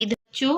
बच्चों